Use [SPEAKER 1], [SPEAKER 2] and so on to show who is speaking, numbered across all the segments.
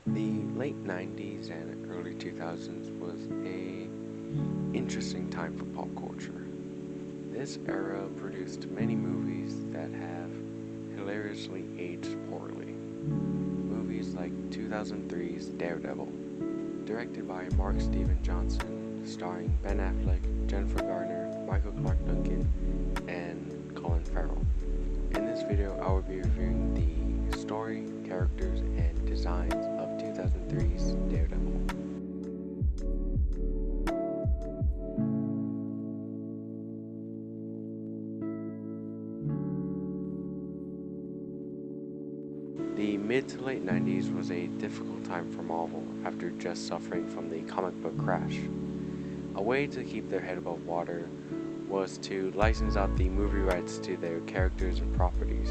[SPEAKER 1] The late 90s and early 2000s was a interesting time for pop culture. This era produced many movies that have hilariously aged poorly. Movies like 2003's Daredevil, directed by Mark Steven Johnson, starring Ben Affleck, Jennifer Garner, Michael Clark Duncan, and Colin Farrell. In this video, I will be reviewing the story, characters, and designs of 2003's Daredevil. The mid to late 90s was a difficult time for Marvel after just suffering from the comic book crash. A way to keep their head above water was to license out the movie rights to their characters and properties.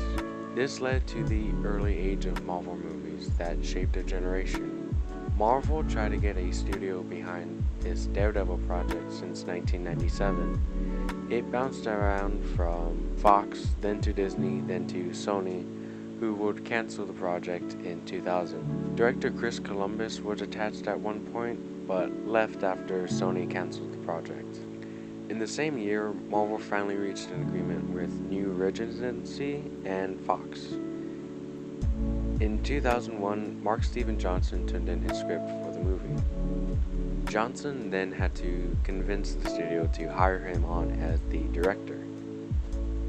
[SPEAKER 1] This led to the early age of Marvel movies that shaped a generation. Marvel tried to get a studio behind this Daredevil project since 1997. It bounced around from Fox, then to Disney, then to Sony, who would cancel the project in 2000. Director Chris Columbus was attached at one point, but left after Sony canceled the project. In the same year, Marvel finally reached an agreement with New Regency and Fox. In 2001, Mark Steven Johnson turned in his script for the movie. Johnson then had to convince the studio to hire him on as the director.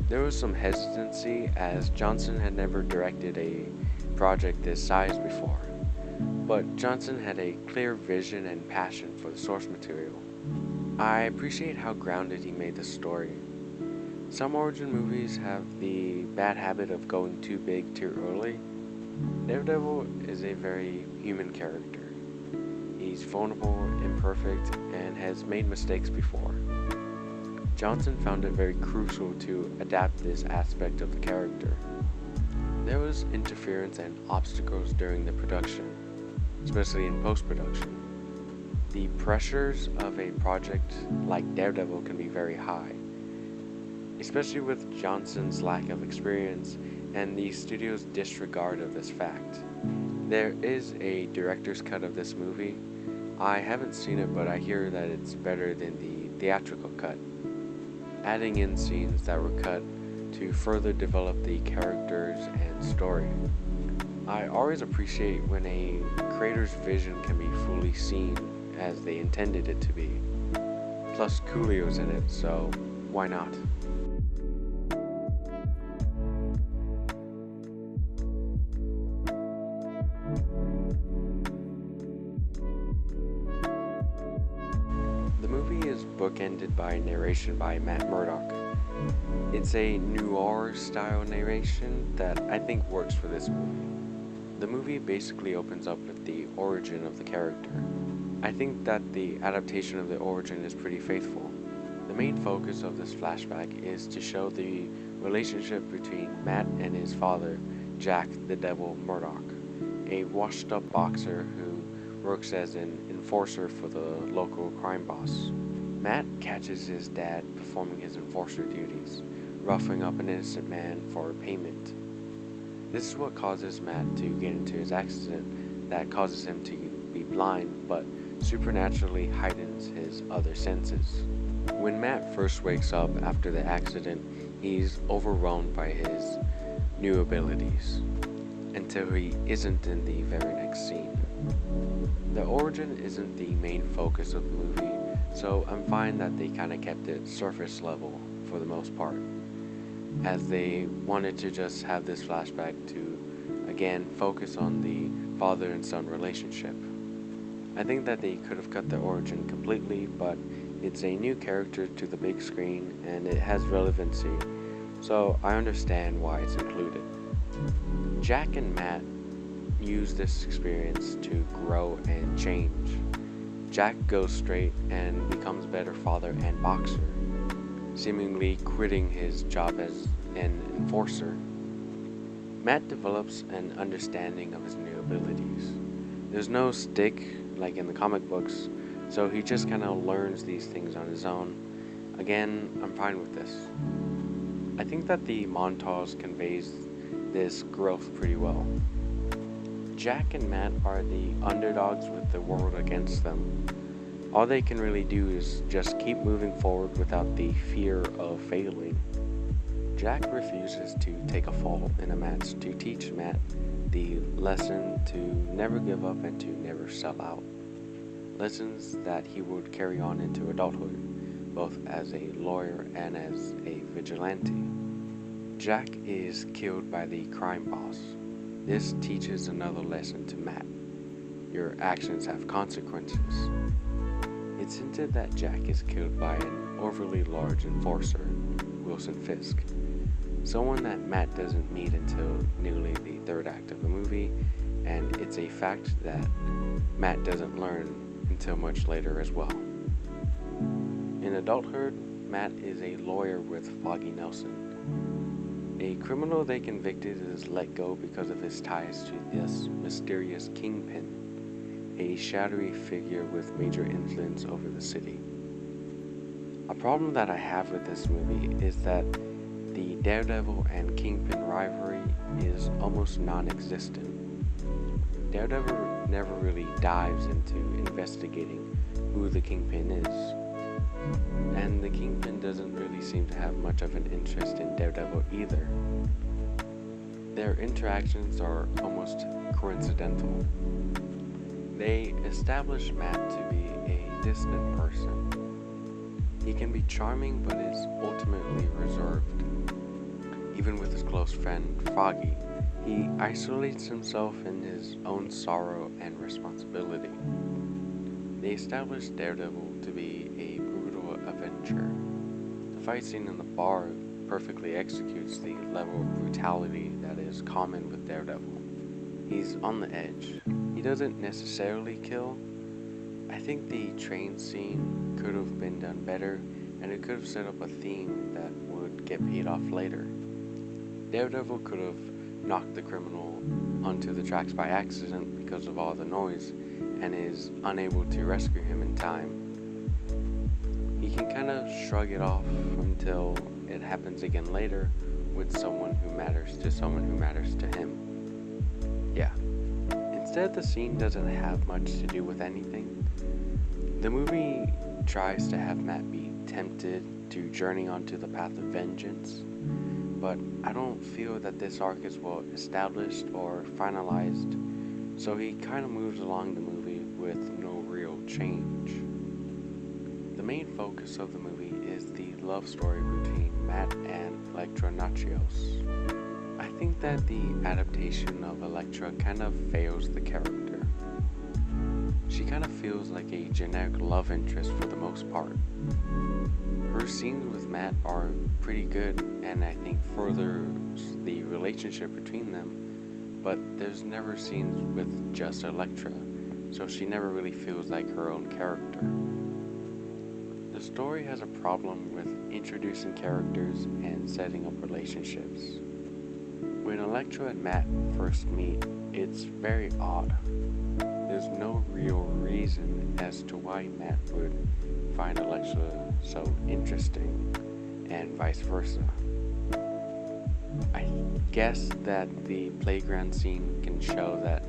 [SPEAKER 1] There was some hesitancy as Johnson had never directed a project this size before, but Johnson had a clear vision and passion for the source material. I appreciate how grounded he made the story. Some origin movies have the bad habit of going too big too early. Daredevil is a very human character. He's vulnerable, imperfect, and has made mistakes before. Johnson found it very crucial to adapt this aspect of the character. There was interference and obstacles during the production, especially in post-production. The pressures of a project like Daredevil can be very high, especially with Johnson's lack of experience and the studio's disregard of this fact. There is a director's cut of this movie. I haven't seen it, but I hear that it's better than the theatrical cut, adding in scenes that were cut to further develop the characters and story. I always appreciate when a creator's vision can be fully seen as they intended it to be. Plus Coolio's in it, so why not? The movie is bookended by narration by Matt Murdock. It's a noir style narration that I think works for this movie. The movie basically opens up with the origin of the character. I think that the adaptation of the origin is pretty faithful. The main focus of this flashback is to show the relationship between Matt and his father, Jack the Devil Murdoch, a washed up boxer who works as an enforcer for the local crime boss. Matt catches his dad performing his enforcer duties, roughing up an innocent man for payment. This is what causes Matt to get into his accident that causes him to be blind, but supernaturally heightens his other senses. When Matt first wakes up after the accident, he's overwhelmed by his new abilities, until he isn't in the very next scene. The origin isn't the main focus of the movie, so I'm fine that they kinda kept it surface level for the most part, as they wanted to just have this flashback to, again, focus on the father and son relationship. I think that they could have cut the origin completely, but it's a new character to the big screen and it has relevancy, so I understand why it's included. Jack and Matt use this experience to grow and change. Jack goes straight and becomes a better father and boxer, seemingly quitting his job as an enforcer. Matt develops an understanding of his new abilities. There's no stick like in the comic books, so he just kind of learns these things on his own. Again, I'm fine with this. I think that the montage conveys this growth pretty well. Jack and Matt are the underdogs with the world against them. All they can really do is just keep moving forward without the fear of failing. Jack refuses to take a fall in a match to teach Matt the lesson to never give up and to never sell out. Lessons that he would carry on into adulthood, both as a lawyer and as a vigilante. Jack is killed by the crime boss. This teaches another lesson to Matt. Your actions have consequences. It's hinted that Jack is killed by an overly large enforcer, Wilson Fisk, someone that Matt doesn't meet until nearly the third act of the movie, and it's a fact that Matt doesn't learn until much later as well. In adulthood, Matt is a lawyer with Foggy Nelson. A criminal they convicted is let go because of his ties to this mysterious Kingpin, a shadowy figure with major influence over the city. A problem that I have with this movie is that the Daredevil and Kingpin rivalry is almost non-existent. Daredevil never really dives into investigating who the Kingpin is, and the Kingpin doesn't really seem to have much of an interest in Daredevil either. Their interactions are almost coincidental. They establish Matt to be a distant person. He can be charming but is ultimately reserved. Even with his close friend, Foggy, he isolates himself in his own sorrow and responsibility. They establish Daredevil to be a brutal avenger. The fight scene in the bar perfectly executes the level of brutality that is common with Daredevil. He's on the edge. He doesn't necessarily kill. I think the train scene could have been done better, and it could have set up a theme that would get paid off later. Daredevil could have knocked the criminal onto the tracks by accident because of all the noise, and is unable to rescue him in time. He can kind of shrug it off until it happens again later with someone who matters to someone who matters to him. Yeah. Instead, the scene doesn't have much to do with anything. The movie tries to have Matt be tempted to journey onto the path of vengeance, but I don't feel that this arc is well established or finalized, so he kind of moves along the movie with no real change. The main focus of the movie is the love story between Matt and Elektra Natchios. I think that the adaptation of Elektra kind of fails the character. She kind of feels like a generic love interest for the most part. Her scenes with Matt are pretty good, and I think furthers the relationship between them, but there's never scenes with just Elektra, so she never really feels like her own character. The story has a problem with introducing characters and setting up relationships. When Elektra and Matt first meet, it's very odd. There's no real reason as to why Matt would find Elektra so interesting, and vice versa. I guess that the playground scene can show that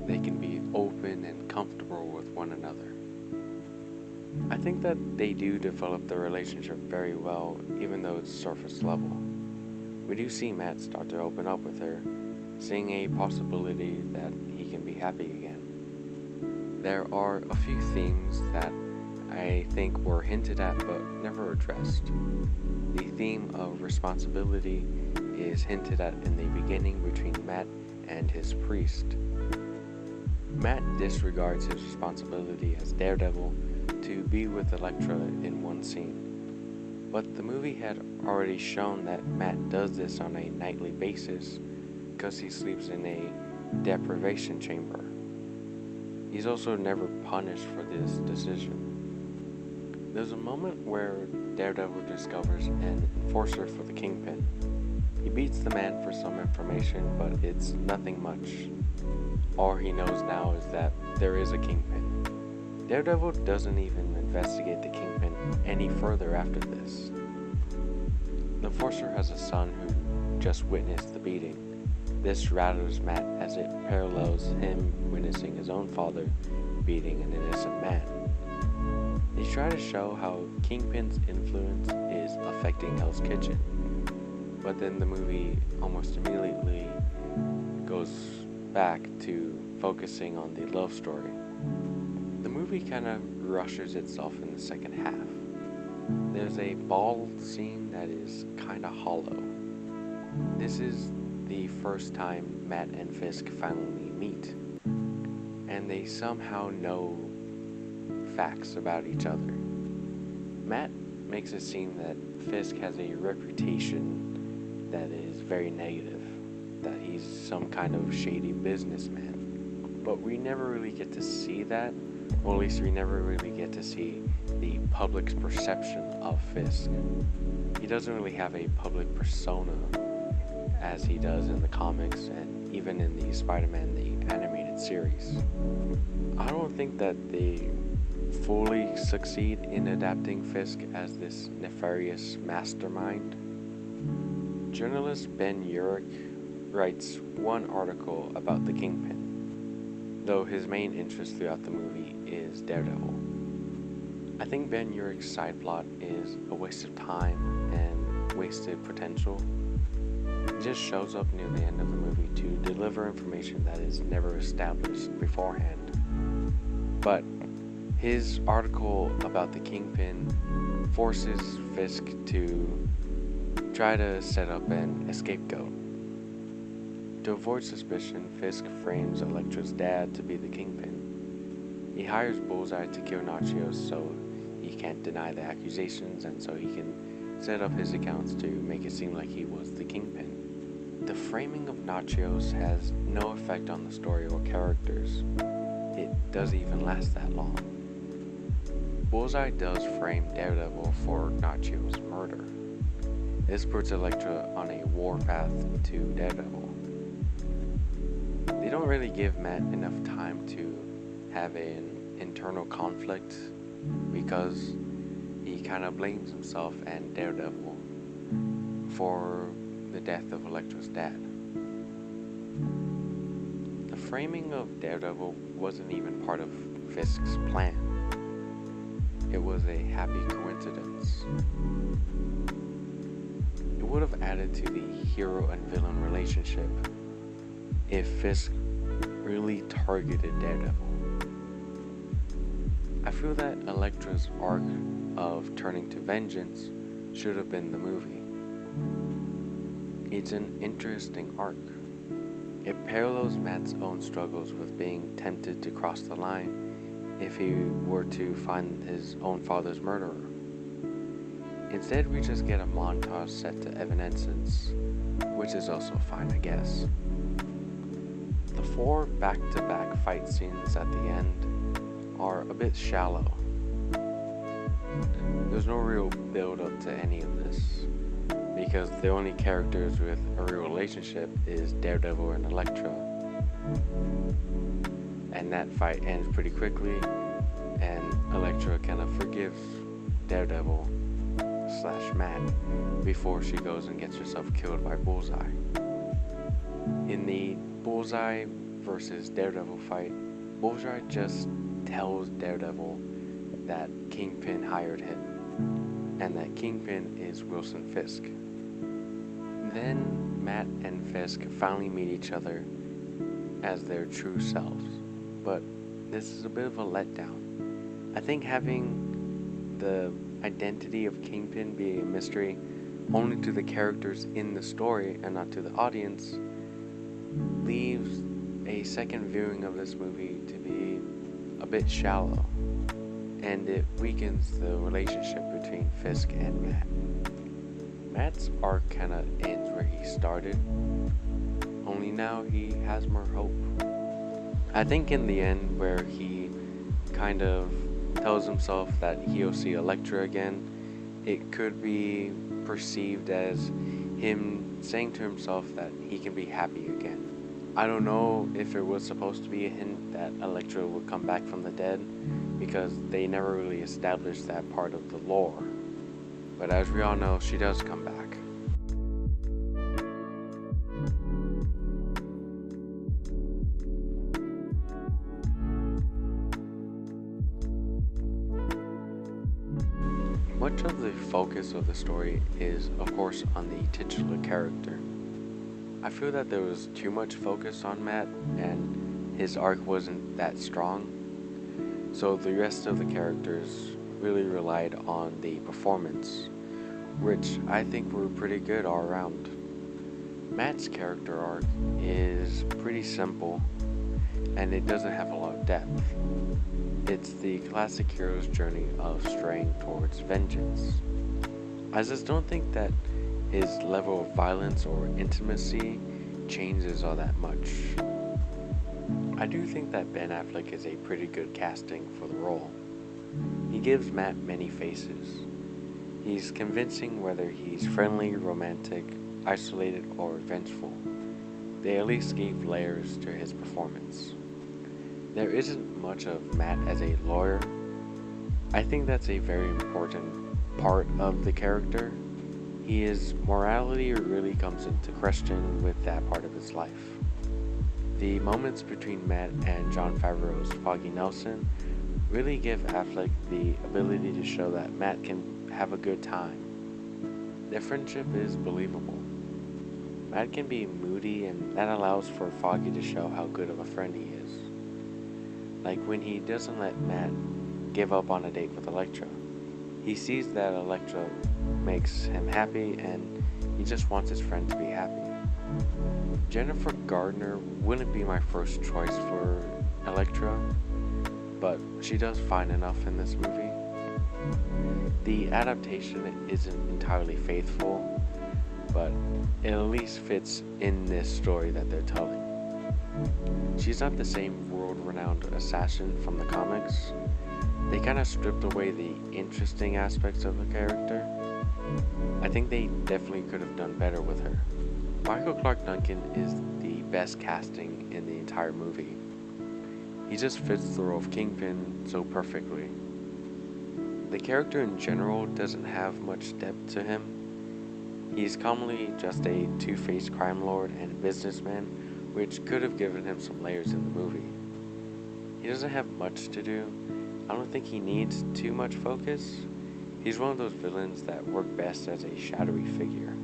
[SPEAKER 1] they can be open and comfortable with one another. I think that they do develop the relationship very well, even though it's surface level. We do see Matt start to open up with her, seeing a possibility that he can be happy again. There are a few themes that I think were hinted at but never addressed. The theme of responsibility is hinted at in the beginning between Matt and his priest. Matt disregards his responsibility as Daredevil to be with Elektra in one scene, but the movie had already shown that Matt does this on a nightly basis because he sleeps in a deprivation chamber. He's also never punished for this decision. There's a moment where Daredevil discovers an enforcer for the Kingpin. He beats the man for some information, but it's nothing much. All he knows now is that there is a Kingpin. Daredevil doesn't even investigate the Kingpin any further after this. The enforcer has a son who just witnessed the beating. This rattles Matt as it parallels him witnessing his own father beating an innocent man. They try to show how Kingpin's influence is affecting Hell's Kitchen, but then the movie almost immediately goes back to focusing on the love story. The movie kind of rushes itself in the second half. There's a ball scene that is kind of hollow. This is the first time Matt and Fisk finally meet, and they somehow know facts about each other. Matt makes it seem that Fisk has a reputation that is very negative, that he's some kind of shady businessman. But we never really get to see that, or at least we never really get to see the public's perception of Fisk. He doesn't really have a public persona as he does in the comics and even in the Spider-Man the animated series. I don't think that they fully succeed in adapting Fisk as this nefarious mastermind. Journalist Ben Urich writes one article about the Kingpin, though his main interest throughout the movie is Daredevil. I think Ben Urich's side plot is a waste of time and wasted potential. He just shows up near the end of the movie to deliver information that is never established beforehand. But his article about the Kingpin forces Fisk to try to set up an scapegoat. To avoid suspicion, Fisk frames Elektra's dad to be the Kingpin. He hires Bullseye to kill Natchios so he can't deny the accusations and so he can set up his accounts to make it seem like he was the Kingpin. The framing of Natchios has no effect on the story or characters. It doesn't even last that long. Bullseye does frame Daredevil for Natchios' murder. This puts Elektra on a warpath to Daredevil. They don't really give Matt enough time to have an internal conflict because he kind of blames himself and Daredevil for the death of Elektra's dad. The framing of Daredevil wasn't even part of Fisk's plan. It was a happy coincidence. It would have added to the hero and villain relationship if Fisk really targeted Daredevil. I feel that Elektra's arc of turning to vengeance should have been the movie. It's an interesting arc. It parallels Matt's own struggles with being tempted to cross the line if he were to find his own father's murderer. Instead, we just get a montage set to Evanescence, which is also fine, I guess. The 4 back-to-back fight scenes at the end are a bit shallow. There's no real build-up to any of this, because the only characters with a real relationship is Daredevil and Elektra. And that fight ends pretty quickly, and Elektra kind of forgives Daredevil / Matt before she goes and gets herself killed by Bullseye. In the Bullseye versus Daredevil fight, Bullseye just tells Daredevil that Kingpin hired him, and that Kingpin is Wilson Fisk. Then Matt and Fisk finally meet each other as their true selves, but this is a bit of a letdown. I think having the identity of Kingpin be a mystery only to the characters in the story and not to the audience leaves a second viewing of this movie to be a bit shallow, and it weakens the relationship between Fisk and Matt. Matt's arc kind of ends where he started, only now he has more hope. I think in the end where he kind of tells himself that he'll see Elektra again, it could be perceived as him saying to himself that he can be happy again. I don't know if it was supposed to be a hint that Elektra would come back from the dead, because they never really established that part of the lore. But as we all know, she does come back. Much of the focus of the story is, of course, on the titular character. I feel that there was too much focus on Matt, and his arc wasn't that strong, so the rest of the characters really relied on the performance, which I think were pretty good all around. Matt's character arc is pretty simple, and it doesn't have a lot of depth. It's the classic hero's journey of straying towards vengeance. I just don't think that his level of violence or intimacy changes all that much. I do think that Ben Affleck is a pretty good casting for the role. He gives Matt many faces. He's convincing whether he's friendly, romantic, isolated, or vengeful. They at least gave layers to his performance. There isn't much of Matt as a lawyer. I think that's a very important part of the character. His morality really comes into question with that part of his life. The moments between Matt and Jon Favreau's Foggy Nelson really give Affleck the ability to show that Matt can have a good time. Their friendship is believable. Matt can be moody, and that allows for Foggy to show how good of a friend he is. Like when he doesn't let Matt give up on a date with Elektra. He sees that Elektra makes him happy, and he just wants his friend to be happy. Jennifer Gardner wouldn't be my first choice for Elektra, but she does fine enough in this movie. The adaptation isn't entirely faithful, but it at least fits in this story that they're telling. She's not the same world-renowned assassin from the comics. They kind of stripped away the interesting aspects of the character. I think they definitely could have done better with her. Michael Clarke Duncan is the best casting in the entire movie. He just fits the role of Kingpin so perfectly. The character in general doesn't have much depth to him. He's commonly just a two-faced crime lord and businessman, which could have given him some layers in the movie. He doesn't have much to do. I don't think he needs too much focus. He's one of those villains that work best as a shadowy figure.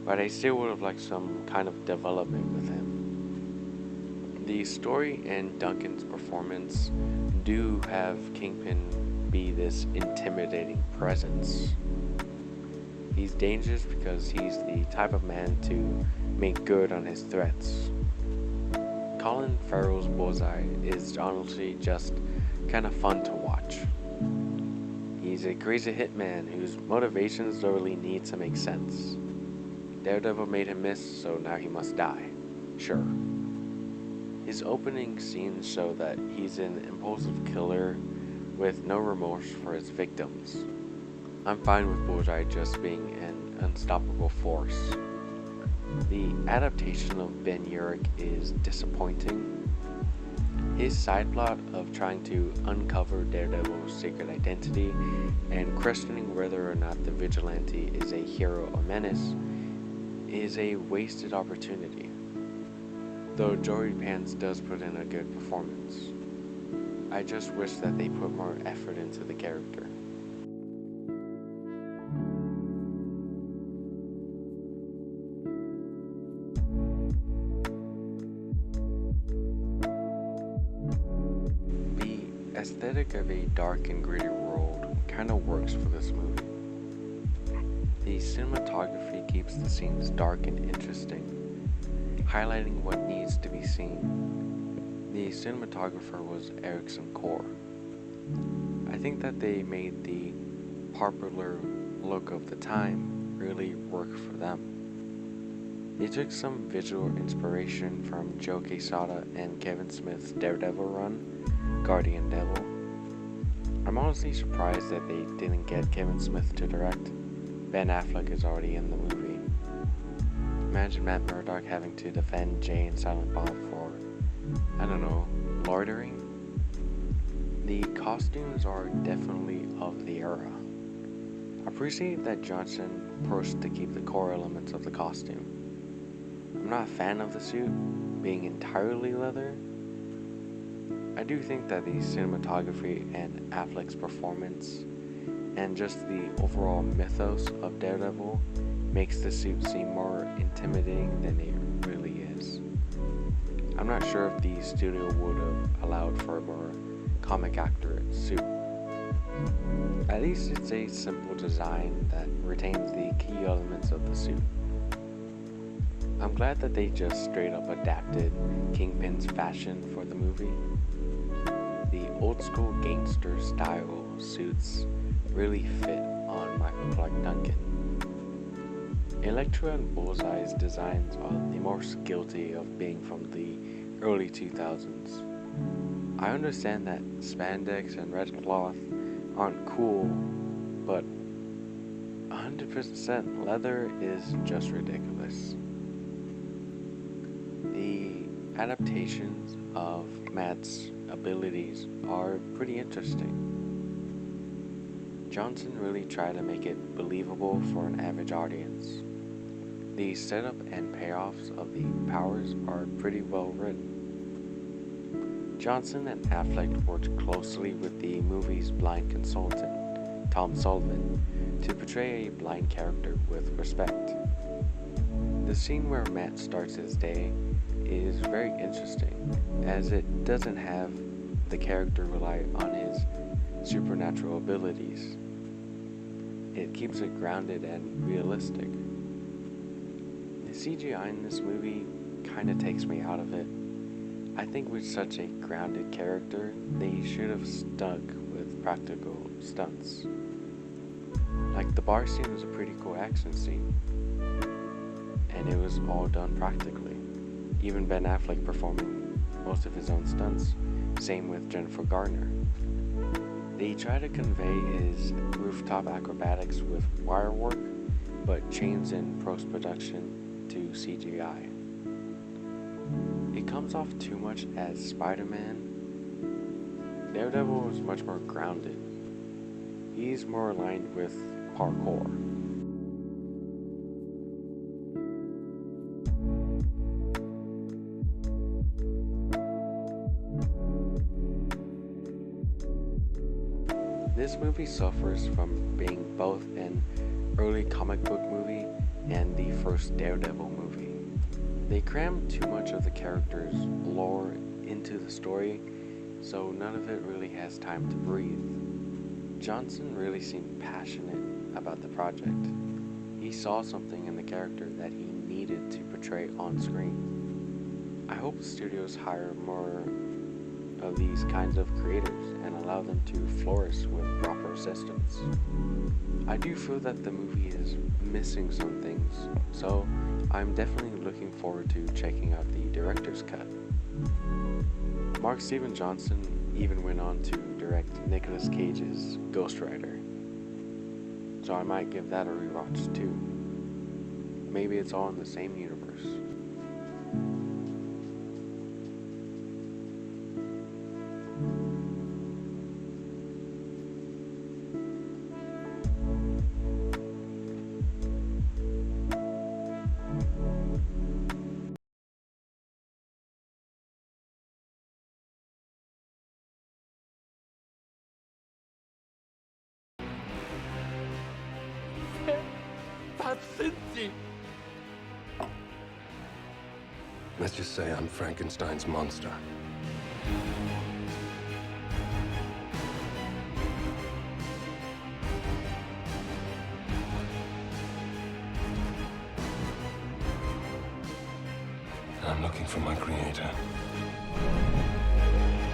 [SPEAKER 1] But I still would have liked some kind of development with him. The story and Duncan's performance do have Kingpin be this intimidating presence. He's dangerous because he's the type of man to make good on his threats. Colin Farrell's Bullseye is honestly just kind of fun to watch. He's a crazy hitman whose motivations don't really need to make sense. Daredevil made him miss, so now he must die. Sure. His opening scenes show that he's an impulsive killer with no remorse for his victims. I'm fine with Bullseye just being an unstoppable force. The adaptation of Ben Urich is disappointing. His side plot of trying to uncover Daredevil's secret identity and questioning whether or not the vigilante is a hero or menace is a wasted opportunity. Though Joey Pants does put in a good performance. I just wish that they put more effort into the character. The aesthetic of a dark and gritty world kind of works for this movie. The cinematography keeps the scenes dark and interesting, highlighting what needs to be seen. The cinematographer was Erickson Core. I think that they made the popular look of the time really work for them. They took some visual inspiration from Joe Quesada and Kevin Smith's Daredevil run, Guardian Devil. I'm honestly surprised that they didn't get Kevin Smith to direct. Ben Affleck is already in the movie. Imagine Matt Murdock having to defend Jay and Silent Bob for, I don't know, loitering? The costumes are definitely of the era. I appreciate that Johnson pushed to keep the core elements of the costume. I'm not a fan of the suit being entirely leather. I do think that the cinematography and Affleck's performance and just the overall mythos of Daredevil makes the suit seem more intimidating than it really is. I'm not sure if the studio would have allowed for a more comic accurate suit. At least it's a simple design that retains the key elements of the suit. I'm glad that they just straight up adapted Kingpin's fashion for the movie. The old school gangster style suits really fit on Michael Clark Duncan. Elektra and Bullseye's designs are the most guilty of being from the early 2000s. I understand that spandex and red cloth aren't cool, but 100% leather is just ridiculous. The adaptations of Matt's abilities are pretty interesting. Johnson really tried to make it believable for an average audience. The setup and payoffs of the powers are pretty well written. Johnson and Affleck worked closely with the movie's blind consultant, Tom Sullivan, to portray a blind character with respect. The scene where Matt starts his day is very interesting, as it doesn't have the character rely on his supernatural abilities. It keeps it grounded and realistic. The CGI in this movie kinda takes me out of it. I think with such a grounded character, they should have stuck with practical stunts. Like the bar scene was a pretty cool action scene, and it was all done practically. Even Ben Affleck performing most of his own stunts, same with Jennifer Garner. They try to convey his rooftop acrobatics with wire work, but changed in post-production to CGI. It comes off too much as Spider-Man. Daredevil is much more grounded. He's more aligned with parkour. This movie suffers from being both an early comic book movie and the first Daredevil movie. They crammed too much of the character's lore into the story, so none of it really has time to breathe. Johnson really seemed passionate about the project. He saw something in the character that he needed to portray on screen. I hope studios hire more of these kinds of creators and allow them to flourish with proper assistance. I do feel that the movie is missing some things, so I'm definitely looking forward to checking out the director's cut. Mark Steven Johnson even went on to direct Nicolas Cage's Ghost Rider, so I might give that a rewatch too. Maybe it's all in the same universe.
[SPEAKER 2] Let's just say I'm Frankenstein's monster. I'm looking for my creator.